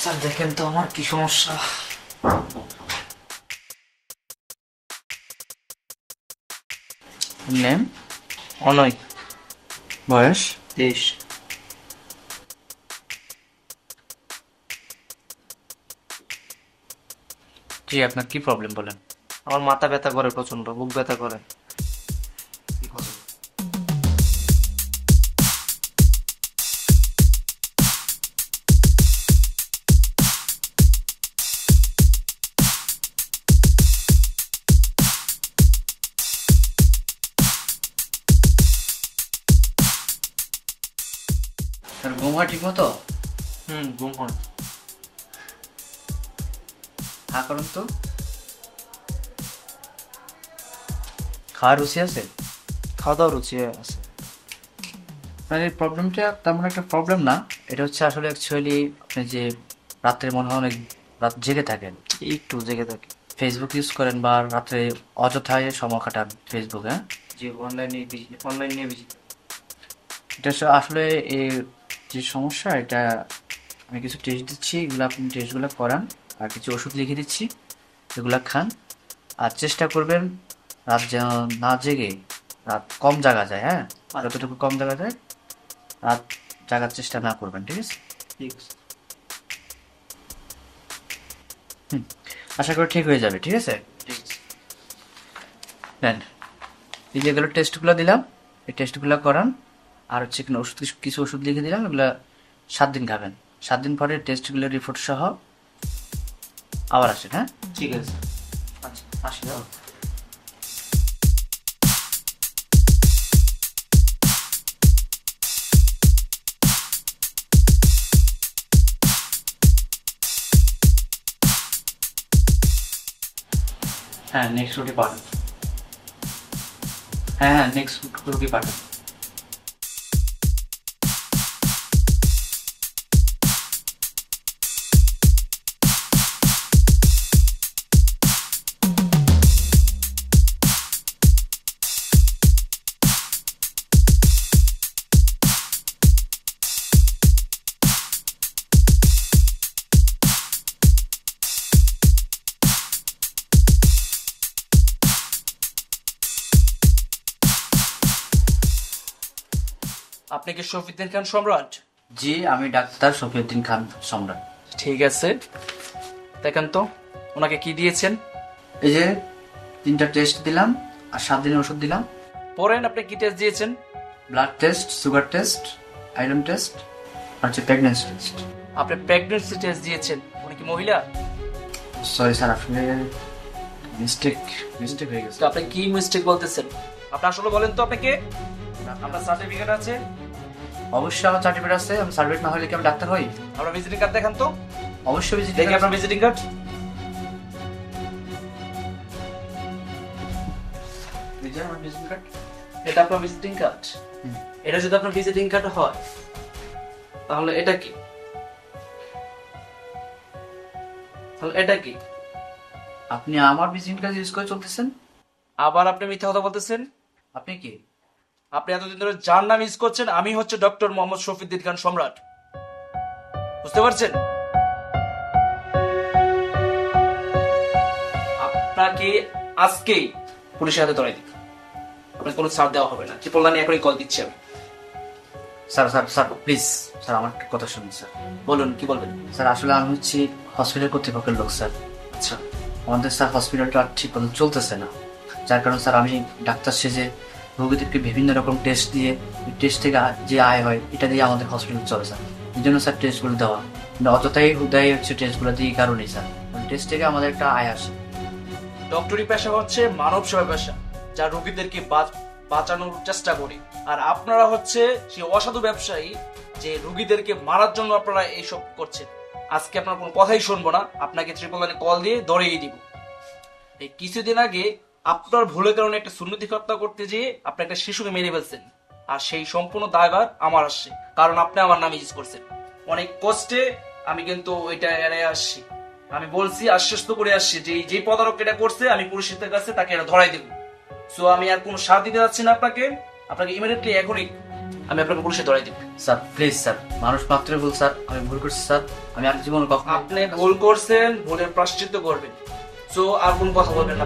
Sir দেখেন তো আমার কি সমস্যা। নেম অনয়, বয়স 23। জি, আপনার কি প্রবলেম বলেন? আমার মাথা ব্যথা করে, প্রচন্ড বুক ব্যথা করে। স্যার ঘুম হয় ঠিক মতো? ঘুম হয়। হ্যাঁ করুন তো। খাওয়ার রুচি আছে? খাওয়া দাওয়া রুচি আছে। আপনার এই প্রবলেমটা তেমন একটা প্রবলেম না, এটা হচ্ছে আসলে অ্যাকচুয়ালি আপনি যে রাত্রে মনে হয় অনেক রাত জেগে থাকেন, একটু জেগে থাকি। ফেসবুক ইউজ করেন বা রাত্রে অযথায় সময় কাটান ফেসবুক, হ্যাঁ? যে অনলাইন নিয়ে বেশি। এটা আসলে এই যে সমস্যা, এটা আমি কিছু টেস্ট দিচ্ছি, এগুলো আপনি টেস্টগুলো করান, আর কিছু ওষুধ লিখে দিচ্ছি, এগুলা খান। আর চেষ্টা করবেন রাত যেন না জেগে রাত কম জাগা যায়, হ্যাঁ? যতটুকু কম জাগা যায় রাত জাগার চেষ্টা না করবেন, ঠিক আছে? ঠিক আছে। আশা করি ঠিক হয়ে যাবে, ঠিক আছে? ঠিক আছে। নেন, এই যেগুলো টেস্টগুলো দিলাম, এই টেস্টগুলো করান। আর হচ্ছে কিনা ওষুধ, কিছু ওষুধ লিখে দিলাম, এগুলো 7 দিন খাবেন। 7 দিন পরে টেস্টগুলো রিপোর্ট সহ আবার আসেন, হ্যাঁ? ঠিক আছে। আচ্ছা, আসি দাও। হ্যাঁ, নেক্সট রুটি পাঠান। হ্যাঁ, নেক্সট রুটি পাঠান। আপনি কি শফিউদ্দিন খান সম্রাট? জি, আমি ডাক্তার শফিউদ্দিন খান সম্রাট। ঠিক আছে, দেখেন তো ওনাকে কি দিয়েছেন। এই যে 3টা টেস্ট দিলাম আর 7 দিনের ওষুধ দিলাম। পরেন আপনি কি টেস্ট দিয়েছেন? Blood test, sugar test, iron test আর হচ্ছে প্রেগন্যান্সি টেস্ট। আপনি প্রেগন্যান্সি টেস্ট দিয়েছেন। উনি কি মহিলা? সরি স্যার, আসলে মিস্টেক হয়ে গেছে। তো আপনি কি মিস্টেক বলতেছেন? আপনি আসলে বলেন তো আপনি কে? আপনার সার্টিফিকেট আছে? অবশ্যই আমার সার্টিফিকেট আছে, আমি সার্টিফিকেট না হলে কি আমি ডাক্তার হই? আপনার ভিজিটিং কার্ড দেখান তো। অবশ্যই ভিজিট দেখি আপনার ভিজিটিং কার্ড। আমার ভিজিটিং কার্ড। এটা আপনার ভিজিটিং কার্ড? এটা যদি আপনার ভিজিটিং কার্ড হয় তাহলে এটা কি? তাহলে এটা কি? আপনি আমার ভিজিটিং কার্ড ইউজ করে চলতেছেন? আবার আপনি মিথ্যা কথা বলতেছেন। আপনি কি? আপনি এতদিন ধরে যার নাম ইউজ করছেন, আমি হচ্ছে ডক্টর মোহাম্মদ শফিউদ্দিন খান সম্রাট। বুঝতে পারছেন? আপনাকে আজকেই পুলিশের হাতে ধরাই দিই। আপনাকে কোনো ছাড় দেওয়া হবে না। ট্রিপল লাইনে এখনই কল দিচ্ছি আমি। স্যার প্লিজ, স্যার আমার একটা কথা শুনুন স্যার। বলুন, কি বলবেন? স্যার আসলে আমি হচ্ছি হসপিটাল কর্তৃপক্ষের লোক স্যার। আচ্ছা, আমাদের স্যার হসপিটালটা ঠিক মতো চলতেছে না, যার কারণে স্যার আমি ডাক্তার সেজে রোগীদেরকে বিভিন্ন রকম টেস্ট দিয়ে, টেস্ট থেকে যে আয় হয় এটা দিয়ে আমাদের হসপিটাল চলে স্যার। এই জন্য স্যার টেস্টগুলো দেওয়া, কিন্তু অযথাই হুদাই হচ্ছে টেস্টগুলো দিয়ে এই কারণেই স্যার, টেস্ট থেকে আমাদের একটা আয় আসে। ডক্টরি পেশা হচ্ছে মানব সেবা পেশা, যা রোগীদেরকে বাঁচানোর চেষ্টা করি। আর আপনারা হচ্ছে সেই অসাধু ব্যবসায়ী যে রোগীদেরকে মারার জন্য আপনারা এইসব করছেন। আজকে আপনার কোনো কথাই শুনবো না, আপনাকে ট্রিপল লাইনে কল দিয়ে ধরিয়ে দিব। এই কিছুদিন আগে আপনার ভুলের কারণে একটা সুন্নতি হত্যা করতে যেয়ে আপনি একটা শিশুকে মেরে ফেলছেন, আর সেই সম্পূর্ণ দায়ভার আমার আসছে, কারণ আপনি আমার নাম ইউজ করছেন। অনেক কষ্টে আমি কিন্তু ওইটা এড়িয়ে আসছি। আমি বলছি, আশ্বস্ত করে আসছি যে যে প্রতারক এটা করছে আমি পুলিশের কাছে তাকে এটা ধরাই দেব। সো আমি আর কোনো সাথ দিতে যাচ্ছি না আপনাকে ইমিডিয়েটলি এখনই আমি আপনাকে পুলিশে ধরাই দিব। স্যার প্লিজ স্যার, মানুষ মাত্রই ভুল স্যার, আমি ভুল করছি স্যার, আমি আর জীবনে কখনো আপনি ভুল করছেন, ভুলের প্রায়শ্চিত্ত করবেন। সো আর কোন কথা বলবেন না।